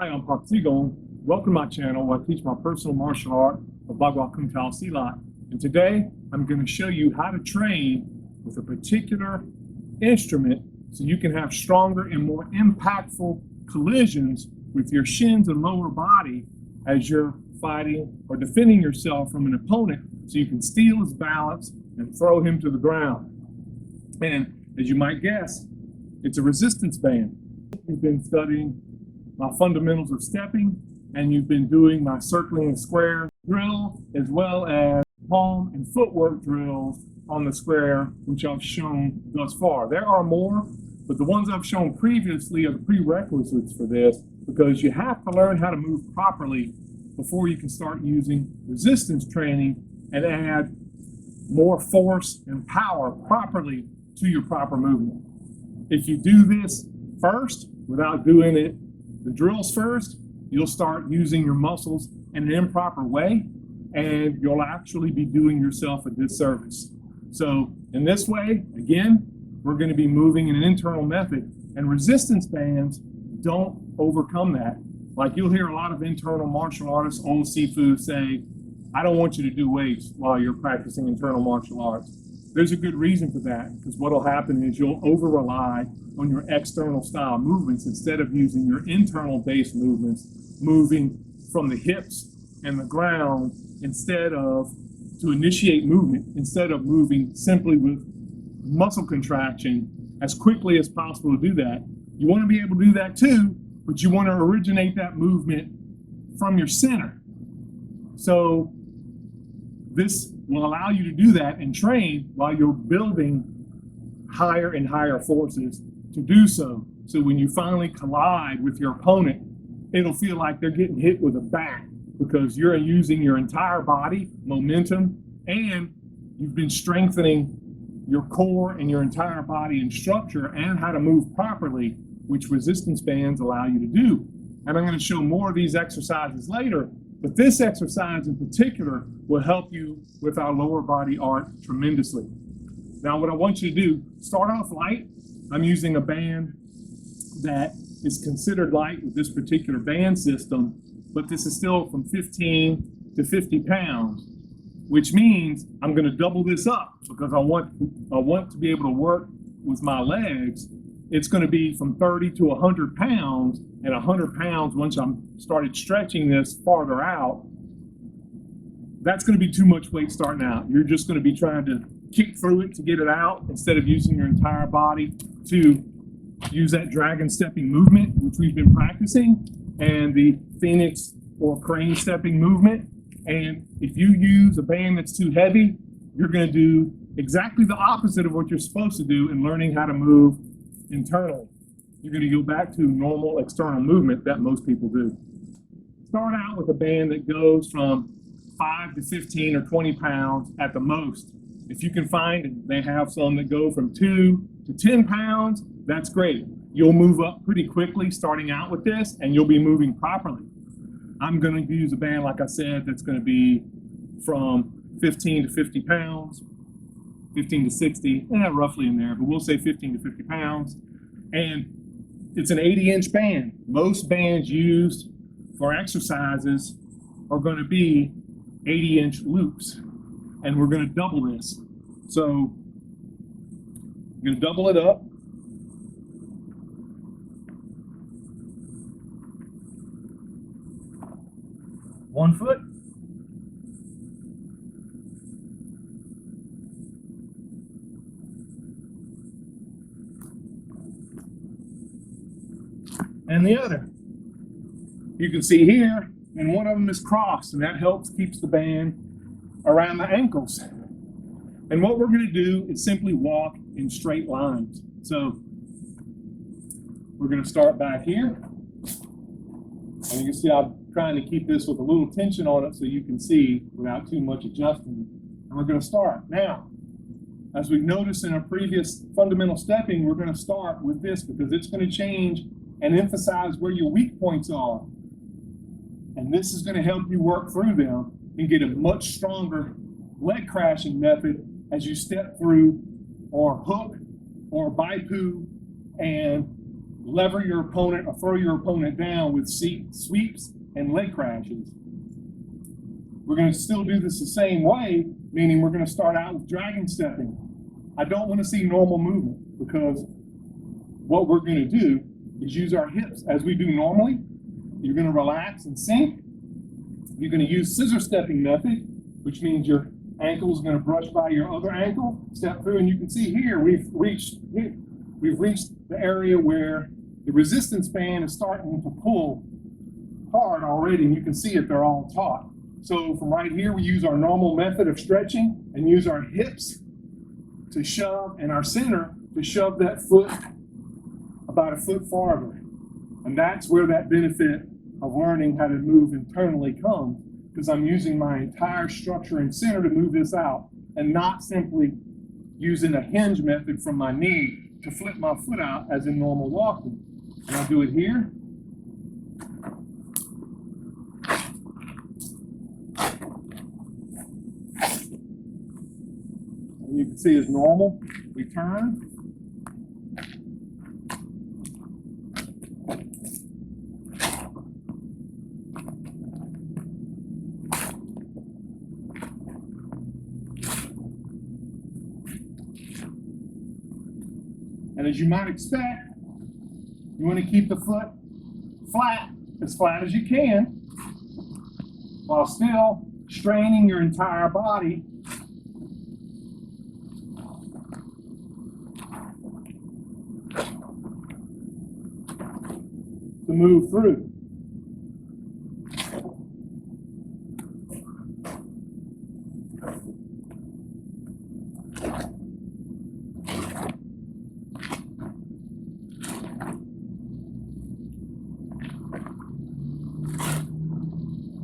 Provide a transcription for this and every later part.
Hi, I'm Sigung. Welcome to my channel where I teach my personal martial art of Bagua Kuntao Silat. And today I'm going to show you how to train with a particular instrument so you can have stronger and more impactful collisions with your shins and lower body as you're fighting or defending yourself from an opponent, so you can steal his balance and throw him to the ground. And as you might guess, it's a resistance band. You've been studying my fundamentals of stepping, and you've been doing my circling and square drill, as well as palm and footwork drills on the square, which I've shown thus far. There are more, but the ones I've shown previously are the prerequisites for this, because you have to learn how to move properly before you can start using resistance training and add more force and power properly to your proper movement. If you do this first, without doing the drills first, you'll start using your muscles in an improper way, and you'll actually be doing yourself a disservice. So in this way, again, we're going to be moving in an internal method, and resistance bands don't overcome that. Like, you'll hear a lot of internal martial artists, old Sifu, say, I don't want you to do weights while you're practicing internal martial arts. There's a good reason for that, because what will happen is you'll over-rely on your external style movements instead of using your internal base movements, moving from the hips and the ground to initiate movement, instead of moving simply with muscle contraction as quickly as possible to do that. You want to be able to do that too, but you want to originate that movement from your center. So this will allow you to do that and train while you're building higher and higher forces to do so. So when you finally collide with your opponent, it'll feel like they're getting hit with a bat, because you're using your entire body, momentum, and you've been strengthening your core and your entire body and structure and how to move properly, which resistance bands allow you to do. And I'm going to show more of these exercises later, but this exercise in particular will help you with our lower body art tremendously. Now, what I want you to do, start off light. I'm using a band that is considered light with this particular band system, but this is still from 15 to 50 pounds, which means I'm going to double this up, because I want to be able to work with my legs. It's going to be from 30 to 100 pounds, and 100 pounds, once I'm started stretching this farther out, that's going to be too much weight starting out. You're just going to be trying to kick through it to get it out, instead of using your entire body to use that dragon stepping movement, which we've been practicing, and the phoenix or crane stepping movement. And if you use a band that's too heavy, you're going to do exactly the opposite of what you're supposed to do in learning how to move internally. You're going to go back to normal external movement that most people do. Start out with a band that goes from 5 to 15 or 20 pounds at the most. If you can find it, they have some that go from 2 to 10 pounds, that's great. You'll move up pretty quickly starting out with this, and you'll be moving properly. I'm going to use a band, like I said, that's going to be from 15 to 50 pounds, 15 to 60, roughly in there, but we'll say 15 to 50 pounds. And it's an 80-inch band. Most bands used for exercises are going to be 80-inch loops, and we're going to double this. So I'm going to double it up. One foot. And the other. You can see here, and one of them is crossed, and that helps keeps the band around the ankles. And what we're going to do is simply walk in straight lines. So we're going to start back here, and you can see I'm trying to keep this with a little tension on it so you can see without too much adjusting. And we're going to start. Now, as we've noticed in our previous fundamental stepping, we're going to start with this, because it's going to change and emphasize where your weak points are. And this is going to help you work through them and get a much stronger leg crashing method as you step through, or hook, or baipu, and lever your opponent or throw your opponent down with sweeps and leg crashes. We're going to still do this the same way, meaning we're going to start out with dragon stepping. I don't want to see normal movement, because what we're going to do is use our hips as we do normally. You're going to relax and sink. You're going to use scissor stepping method, which means your ankle is going to brush by your other ankle, step through, and you can see here we've reached the area where the resistance band is starting to pull hard already, and you can see it, they're all taut. So from right here, we use our normal method of stretching and use our hips to shove and our center to shove that foot about a foot farther. And that's where that benefit of learning how to move internally comes, because I'm using my entire structure and center to move this out, and not simply using a hinge method from my knee to flip my foot out as in normal walking. And I'll do it here. And you can see as normal, we turn. And as you might expect, you want to keep the foot flat as you can, while still straining your entire body to move through.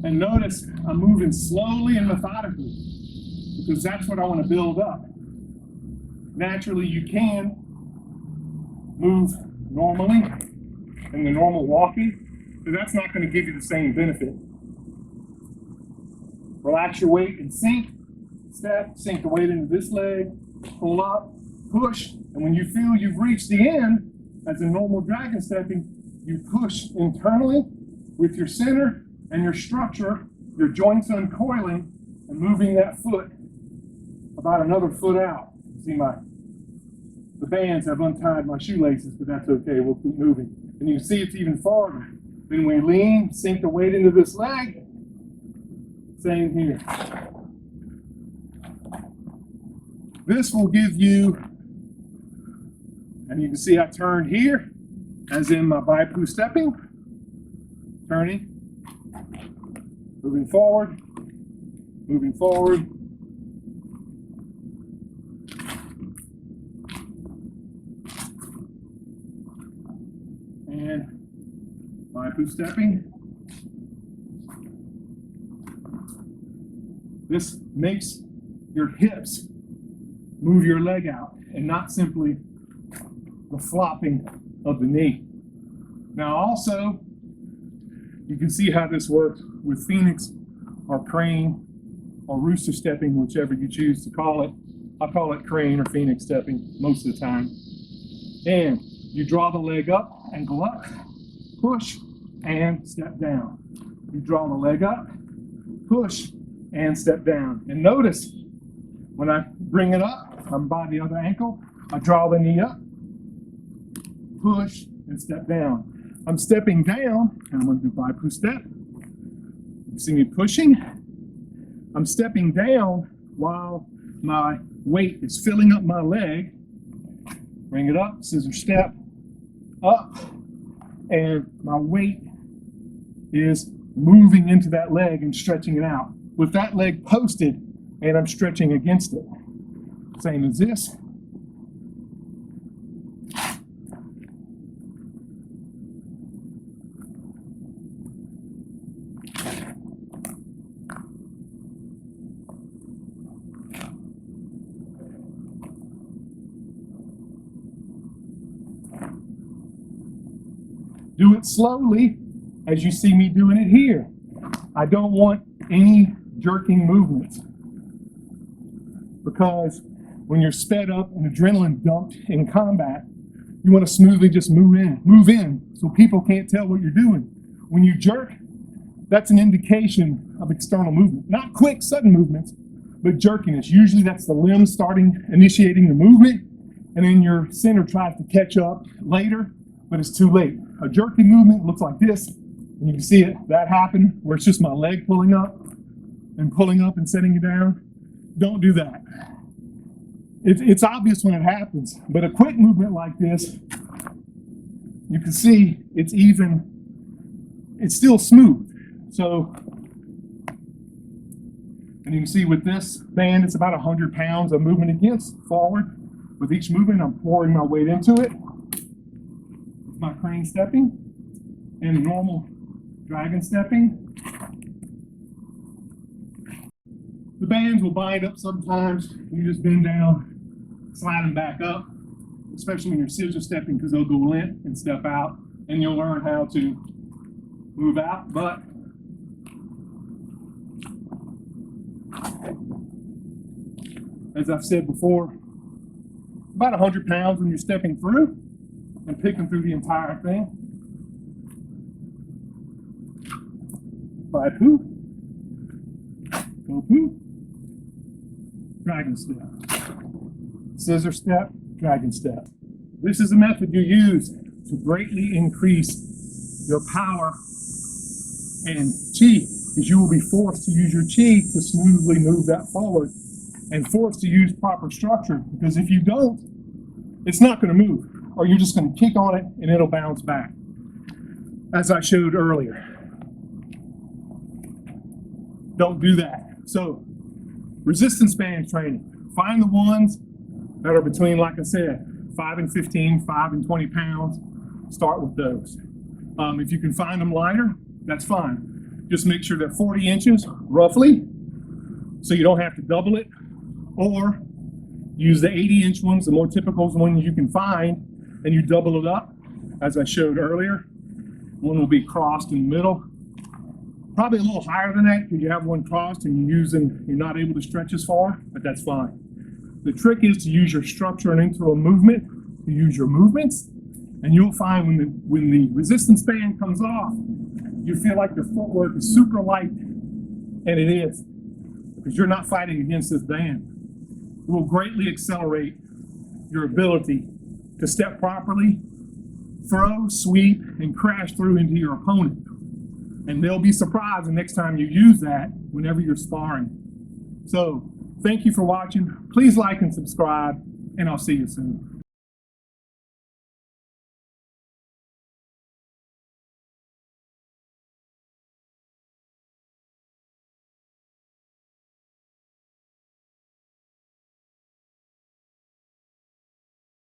And notice I'm moving slowly and methodically, because that's what I want to build up. Naturally, you can move normally in the normal walking, but that's not going to give you the same benefit. Relax your weight and sink, step, sink the weight into this leg, pull up, push, and when you feel you've reached the end, as a normal dragon stepping, you push internally with your center and your structure, your joints uncoiling and moving that foot about another foot out. See, the bands have untied my shoelaces, but that's okay, we'll keep moving. And you can see it's even farther. Then we lean, sink the weight into this leg. Same here. This will give you, and you can see I turned here, as in my Bagua stepping, turning, moving forward, and Bagua stepping. This makes your hips move your leg out and not simply the flopping of the knee. Now also, you can see how this works with Phoenix or crane or rooster stepping, whichever you choose to call it. I call it crane or Phoenix stepping most of the time. And you draw the leg up and go up, push, and step down. You draw the leg up, push, and step down. And notice, when I bring it up, I'm by the other ankle, I draw the knee up, push, and step down. I'm stepping down, and I'm going to do Bagua step. You see me pushing. I'm stepping down while my weight is filling up my leg. Bring it up, scissor step, up, and my weight is moving into that leg and stretching it out. With that leg posted, and I'm stretching against it. Same as this. Do it slowly, as you see me doing it here. I don't want any jerking movements, because when you're sped up and adrenaline dumped in combat, You want to smoothly just move in so people can't tell what you're doing. When you jerk, that's an indication of external movement. Not quick, sudden movements, but jerkiness. Usually that's the limb initiating the movement, and then your center tries to catch up later, but it's too late. A jerky movement looks like this, and you can see it, that happened, where it's just my leg pulling up and setting you down. Don't do that. It's obvious when it happens, but a quick movement like this, you can see it's still smooth. So, and you can see with this band, it's about 100 pounds of movement against forward. With each movement, I'm pouring my weight into it. With my crane stepping and normal dragon stepping. The bands will bind up sometimes. You just bend down, slide them back up, especially when you're scissor stepping, because they'll go limp and step out, and you'll learn how to move out. But as I've said before, about 100 pounds when you're stepping through and picking through the entire thing. By poo, go poo, dragon step, scissor step, dragon step. This is a method you use to greatly increase your power and chi, because you will be forced to use your chi to smoothly move that forward and forced to use proper structure, because if you don't, it's not going to move, or you're just going to kick on it and it'll bounce back, as I showed earlier. Don't do that. So, resistance band training. Find the ones that are between, like I said, 5 and 15, 5 and 20 pounds. Start with those. If you can find them lighter, that's fine. Just make sure they're 40 inches, roughly, so you don't have to double it, or use the 80-inch ones, the more typical ones you can find, and you double it up, as I showed earlier. One will be crossed in the middle. Probably a little higher than that because you have one crossed and you're not able to stretch as far, but that's fine. The trick is to use your structure and internal movement, to use your movements, and you'll find when the resistance band comes off, you feel like your footwork is super light, and it is, because you're not fighting against this band. It will greatly accelerate your ability to step properly, throw, sweep, and crash through into your opponent. And they'll be surprised the next time you use that whenever you're sparring. So, thank you for watching. Please like and subscribe, and I'll see you soon.